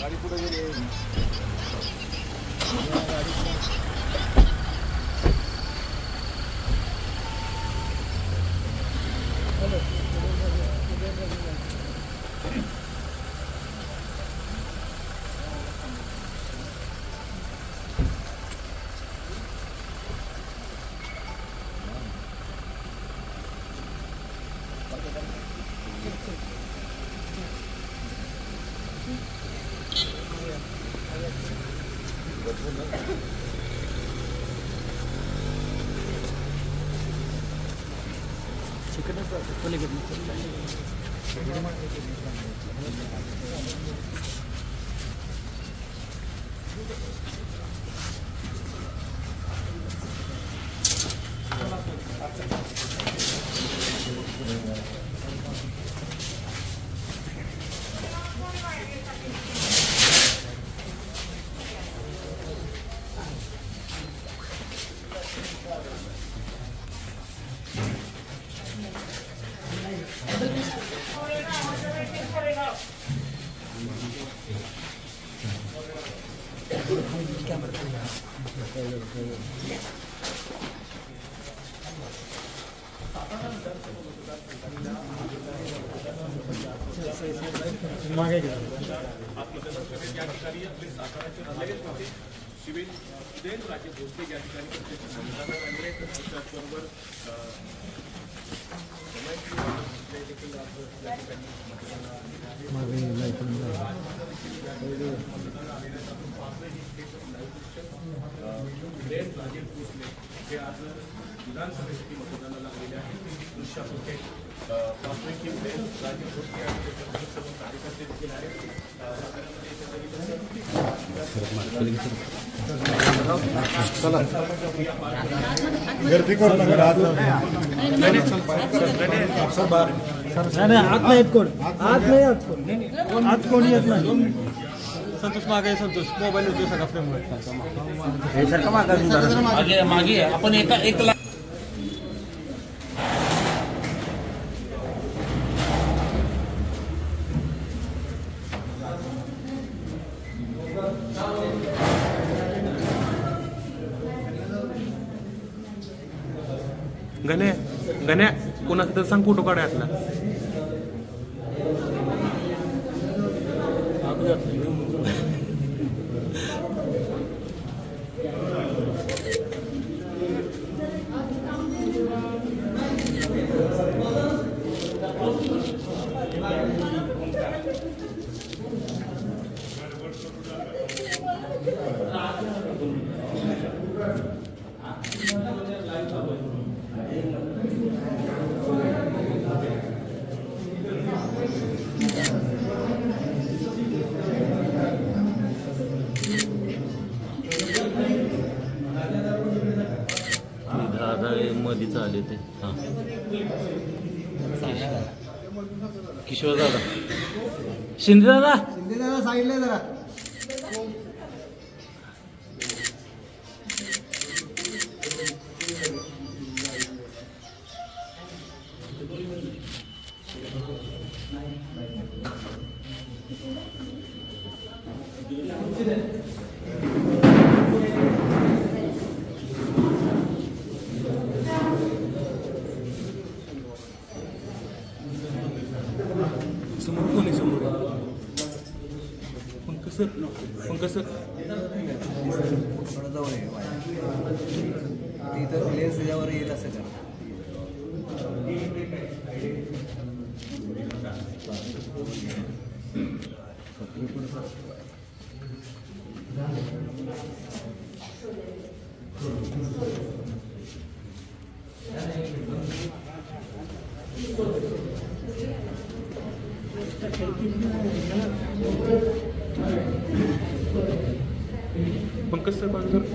गाडी पुढे गेली उदयनराजे भोसले या ठिकाणी उदयनराजे भोसले हे आज विधानसभेसाठी मतदानाला आलेले आहेत. दृश्यात होते त्यापैकी उदयनराजे भोसले आणि त्याचे सर्व कार्यकर्ते देखील आहेत. गर्दी करू नका आत नाही कोण आत नाही आत कोणी येत नाही. संतोष मागे संतोष मोबाईल होते सगळा फ्रेम मागे आपण एक गण्या कोणाचं तर सांग फोटो काढायला. मधीच आले ते किशोर दादा शिंदे दादा साईडला जरा पंकज सर थोडं जवळ आहे इथं प्लेस त्याच्यावर येत असेल का. पंकज सर पंकज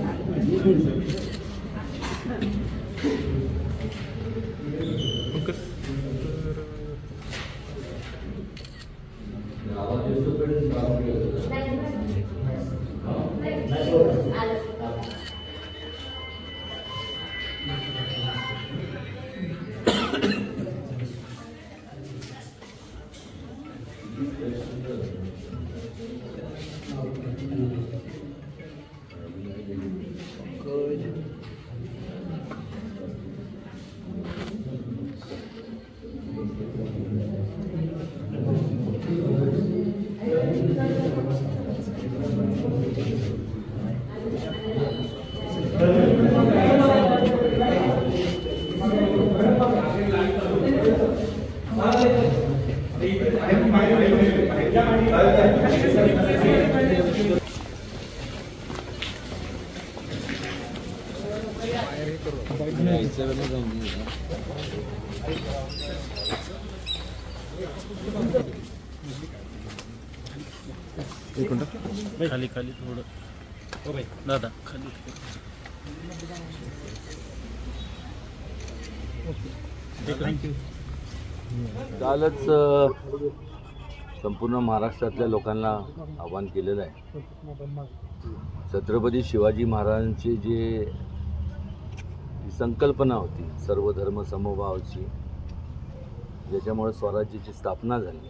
एक मिनिट. खाली खाली थोडं दादा खाली. कालच संपूर्ण महाराष्ट्रातल्या लोकांना आवाहन केलेलं आहे. छत्रपती शिवाजी महाराजांची जी संकल्पना होती सर्व धर्म समभावाची, ज्याच्यामुळे स्वराज्याची स्थापना झाली,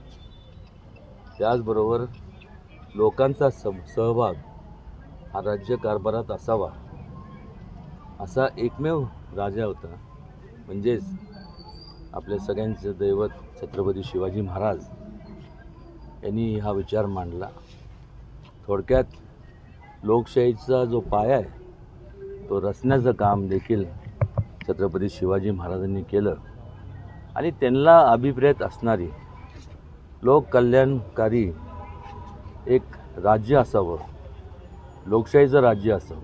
त्याचबरोबर लोकांचा सहभाग हा राज्यकारभारात असावा, असा एकमेव राजा होता. म्हणजेच आपल्या सगळ्यांचं दैवत छत्रपती शिवाजी महाराज यांनी हा विचार मांडला. थोडक्यात लोकशाहीचा जो पाया आहे तो रचण्याचं काम देखील छत्रपती शिवाजी महाराजांनी केलं. आणि त्यांना अभिप्रेत असणारी लोककल्याणकारी एक राज्य असावं, लोकशाहीचं राज्य असावं.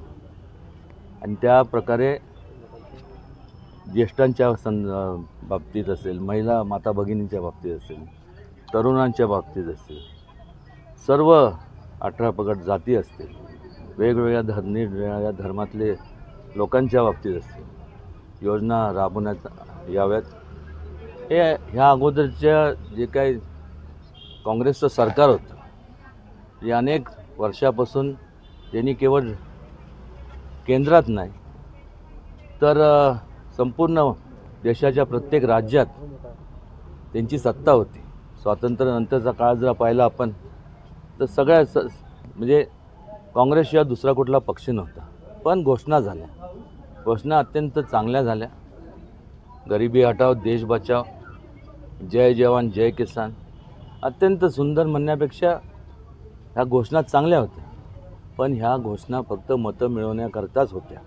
आणि त्या प्रकारे ज्येष्ठांच्या बाबतीत असेल, महिला माता भगिनींच्या बाबतीत असेल, तरुणांच्या बाबतीत असेल, सर्व 18 पगड जाती असतील, वेगवेगळ्या धर्मातले लोकांच्या बाबतीत असतील, योजना राबवण्यात याव्यात. हे ह्या अगोदरच्या जे काही काँग्रेसचं सरकार होतं, जे अनेक वर्षापासून त्यांनी केवळ केंद्रात नाही तर संपूर्ण देशाच्या प्रत्येक राज्यात त्यांची सत्ता होती. स्वातंत्र्यानंतरचा काळ जर पाहिला आपण तर सगळ्या म्हणजे काँग्रेसशिवाय दुसरा कुठला पक्ष नव्हता. पण घोषणा झाल्या, घोषणा अत्यंत चांगल्या झाल्या. गरिबी हटाव देश बचाव, जय जवान जय किसान, अत्यंत सुंदर म्हणण्यापेक्षा ह्या घोषणा चांगल्या होत्या. पण ह्या घोषणा फक्त मतं मिळवण्याकरताच होत्या.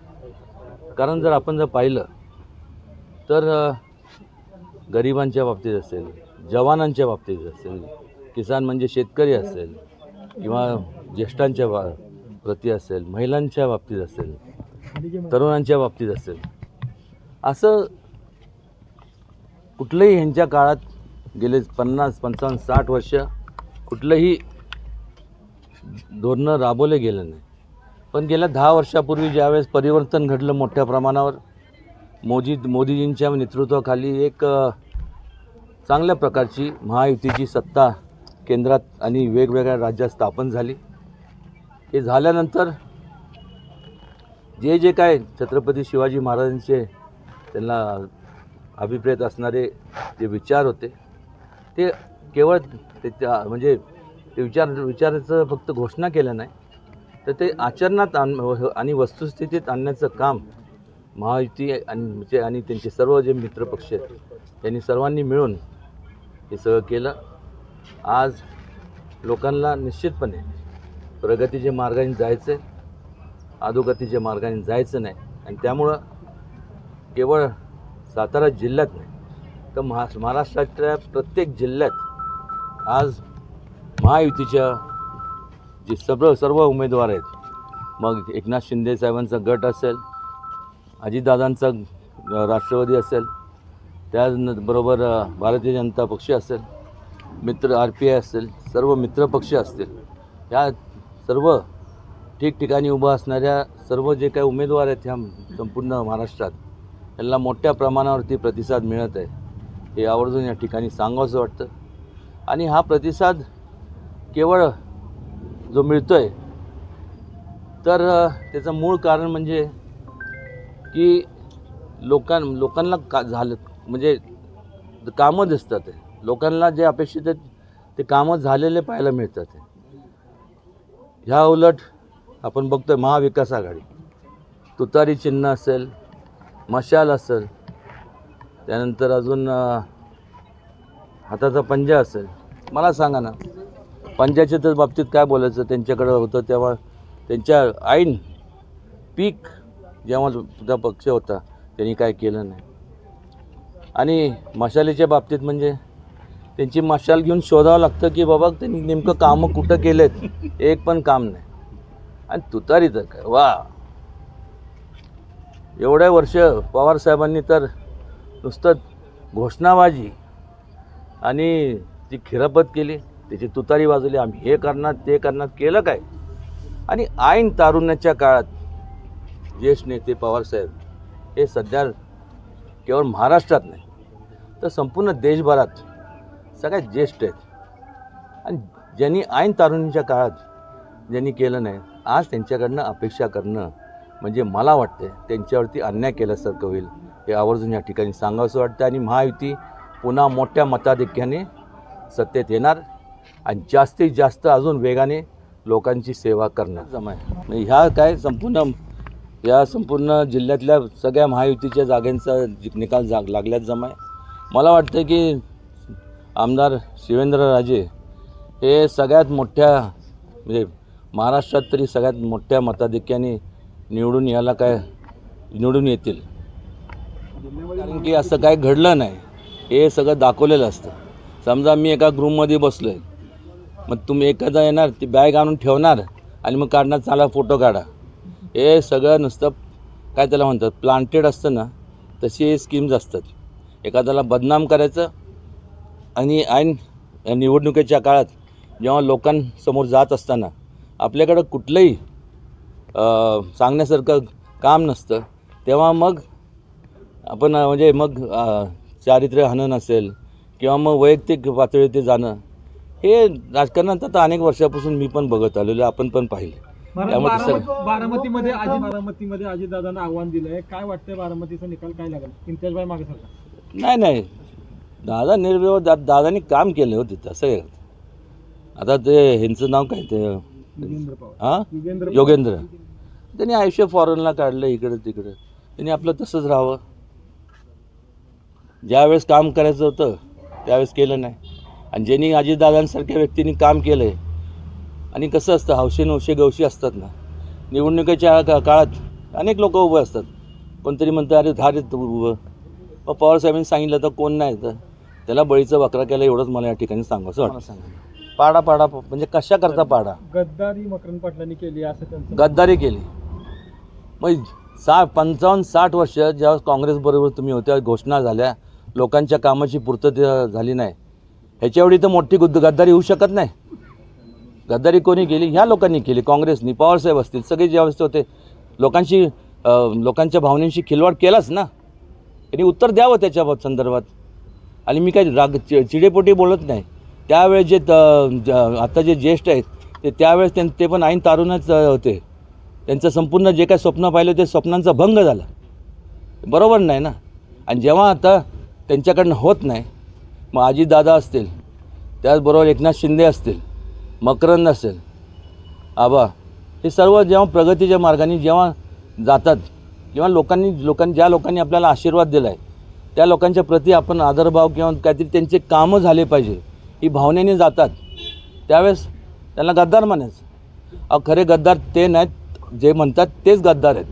कारण जर आपण जर पाहिलं तर गरिबांच्या बाबतीत असेल, जवानांच्या बाबतीत असेल, किसान म्हणजे शेतकरी असेल, किंवा ज्येष्ठांच्या प्रती असेल, महिलांच्या बाबतीत असेल, तरुणांच्या बाबतीत असेल, असं कुठलंही ह्यांच्या काळात गेले 50, 55, 60 वर्ष कुठलंही धोरणं राबवले गेलं नाही. पण गेल्या 10 वर्षापूर्वी ज्यावेळेस परिवर्तन घडलं मोठ्या प्रमाणावर, मोदीजींच्या नेतृत्वाखाली एक चांगल्या प्रकारची महायुतीची सत्ता केंद्रात आणि वेगवेगळ्या राज्यात स्थापन झाली. हे झाल्यानंतर जे काय छत्रपती शिवाजी महाराजांचे त्यांना अभिप्रेत असणारे जे विचार होते ते केवळ म्हणजे ते विचाराचं फक्त घोषणा केल्या नाही तर ते आचरणात आणि वस्तुस्थितीत आणण्याचं काम महायुती आणि त्यांचे सर्व जे मित्रपक्ष आहेत त्यांनी सर्वांनी मिळून हे सगळं केलं. आज लोकांना निश्चितपणे प्रगतीच्या मार्गाने जायचं आहे, अधोगतीच्या मार्गाने जायचं नाही. आणि त्यामुळं केवळ सातारा जिल्ह्यात नाही तर महाराष्ट्राच्या प्रत्येक जिल्ह्यात आज महायुतीच्या जे सर्व उमेदवार आहेत, मग एकनाथ शिंदे साहेबांचा गट असेल, अजितदादांचा राष्ट्रवादी असेल, त्याचबरोबर भारतीय जनता पक्ष असेल, मित्र RPI असेल, सर्व मित्रपक्ष असतील, ह्या सर्व ठिकठिकाणी उभं असणाऱ्या सर्व जे काही उमेदवार आहेत ह्या संपूर्ण महाराष्ट्रात, त्यांना मोठ्या प्रमाणावरती प्रतिसाद मिळत आहे. हे आवर्जून या ठिकाणी सांगावंसं वाटतं. आणि हा प्रतिसाद केवळ जो मिळतो आहे तर त्याचं मूळ कारण म्हणजे की लोकांना झालं म्हणजे कामं दिसतात आहे. लोकांना जे अपेक्षित आहेत ते कामं झालेले पाहायला मिळतात आहे. ह्या उलट आपण बघतोय महाविकास आघाडी, तुतारी चिन्ह असेल, मशाल असेल, त्यानंतर अजून हाताचा पंजा असेल. मला सांगा ना, पंजाच्या तर बाबतीत काय बोलायचं, त्यांच्याकडं होतं तेव्हा त्यांच्या ऐन पीक जेव्हा तुझा पक्ष होता त्यांनी काय केलं नाही. आणि मशालीच्या बाबतीत म्हणजे त्यांची मशाल घेऊन शोधावं लागतं की बाबा त्यांनी नेमकं कामं कुठं केलेत, एक पण काम नाही. आणि तुतारी तर काय वा, एवढ्या वर्ष पवारसाहेबांनी तर नुसतं घोषणाबाजी आणि ती खिरापत केली, त्याची तुतारी वाजवली, आम्ही हे करणार ते करणार, केलं काय? आणि ऐन तारुण्याच्या काळात ज्येष्ठ नेते पवारसाहेब हे सध्या केवळ महाराष्ट्रात नाही तर संपूर्ण देशभरात सगळ्यात ज्येष्ठ आहेत. आणि ज्यांनी ऐन तारुण्याच्या काळात ज्यांनी केलं नाही, आज त्यांच्याकडनं अपेक्षा करणं म्हणजे मला वाटतं त्यांच्यावरती अन्याय केल्यासारखं होईल. हे आवर्जून या ठिकाणी सांगावंसं वाटतं. आणि महायुती पुन्हा मोठ्या मताधिक्याने सत्तेत येणार आणि जास्तीत जास्त अजून वेगाने लोकांची सेवा करणार जमाय. ह्या काय संपूर्ण जिल्ह्यातल्या सगळ्या महायुतीच्या जागांचा निकाल लागल्यात जमाय. मला वाटतं की आमदार शिवेंद्रराजे हे सगळ्यात मोठ्या म्हणजे महाराष्ट्रात तरी सगळ्यात मोठ्या मताधिक्याने निवडून येतील. कारण की असं काय घडलं नाही, हे सगळं दाखवलेलं असतं. समजा मी एका ग्रुपमध्ये बसलो आहे, मग तुम्ही एखादा येणार ती बॅग आणून ठेवणार आणि मग काढणार, चाला फोटो काढा. हे सगळं नुसतं काय त्याला म्हणतात प्लांटेड असतं ना, तशी स्कीम्स असतात. एखाद्याला बदनाम करायचं आणि ऐन निवडणुकीच्या काळात जेव्हा लोकांसमोर जात असताना आपल्याकडं कुठलंही सांगण्यासारखं काम नसतं, तेव्हा मग आपण म्हणजे मग चारित्र्य हनन असेल किंवा मग वैयक्तिक पातळीवर जाणं, हे राजकारणात आता अनेक वर्षापासून मी पण बघत आलेलो, आपण पण पाहिलं. बारामतीमध्ये अजितदादांना आव्हान दिलंय, काय वाटतंय बारामतीचा निकाल काय लागेल? इम्तियाजबाई मागे सरकार नाही दादा निर्भय दादानी काम केलं होतं तसं आहे. आता ते ह्यांचं नाव काय ते योगेंद्र, त्यांनी आयुष्य फॉरेनला काढलं इकडं तिकडं, त्यांनी आपलं तसंच राहावं. ज्यावेळेस काम करायचं होतं त्यावेळेस केलं नाही. आणि ज्यांनी अजितदादांसारख्या व्यक्तींनी काम केलं आहे, आणि कसं असतं हौशे नवशे गवशी असतात ना, निवडणुकीच्या काळात अनेक लोक उभे असतात. कोणतरी म्हणतं अरे धार उभं, मग पवारसाहेबांनी सांगितलं तर कोण नाही, तर त्याला बळीचं बकरा केलं. एवढंच मला या ठिकाणी सांगायचं वाटतं. पाडा म्हणजे कशा करता पाडा? गद्दारी मकरंद पाटलांनी केली असं त्यांचं. गद्दारी केली मग 55-60 वर्ष जेव्हा काँग्रेसबरोबर तुम्ही होत्या, घोषणा झाल्या, लोकांच्या कामाची पूर्तता झाली नाही, ह्याच्याएवढी तर मोठी गद्दारी होऊ शकत नाही. गद्दारी कोणी केली? ह्या लोकांनी केली, काँग्रेसनी. पवारसाहेब असतील, सगळे ज्यावेळेस होते लोकांच्या भावनेशी खिलवाड केलाच ना, त्यांनी उत्तर द्यावं त्याच्या संदर्भात. आणि मी काही चिडेपोटी बोलत नाही. त्यावेळेस जे आता जे ज्येष्ठ आहेत ते त्यावेळेस ते पण ऐन तारुणच होते. त्यांचं संपूर्ण जे काय स्वप्न पाहिलं ते स्वप्नांचा भंग झाला, बरोबर नाही ना. आणि जेव्हा आता त्यांच्याकडनं होत नाही, मग अजितदादा असतील, त्याचबरोबर एकनाथ शिंदे असतील, मकरंद असेल, आबा, हे सर्व जेव्हा प्रगतीच्या मार्गाने जेव्हा जातात, जेव्हा ज्या लोकांनी आपल्याला आशीर्वाद दिला आहे त्या लोकांच्या प्रती आपण आदरभाव किंवा काहीतरी त्यांचे कामं झाले पाहिजे ही भावनेने जातात, त्यावेळेस त्यांना गद्दार म्हणायचं. खरे गद्दार ते नाहीत, जे म्हणतात तेच गद्दार आहेत.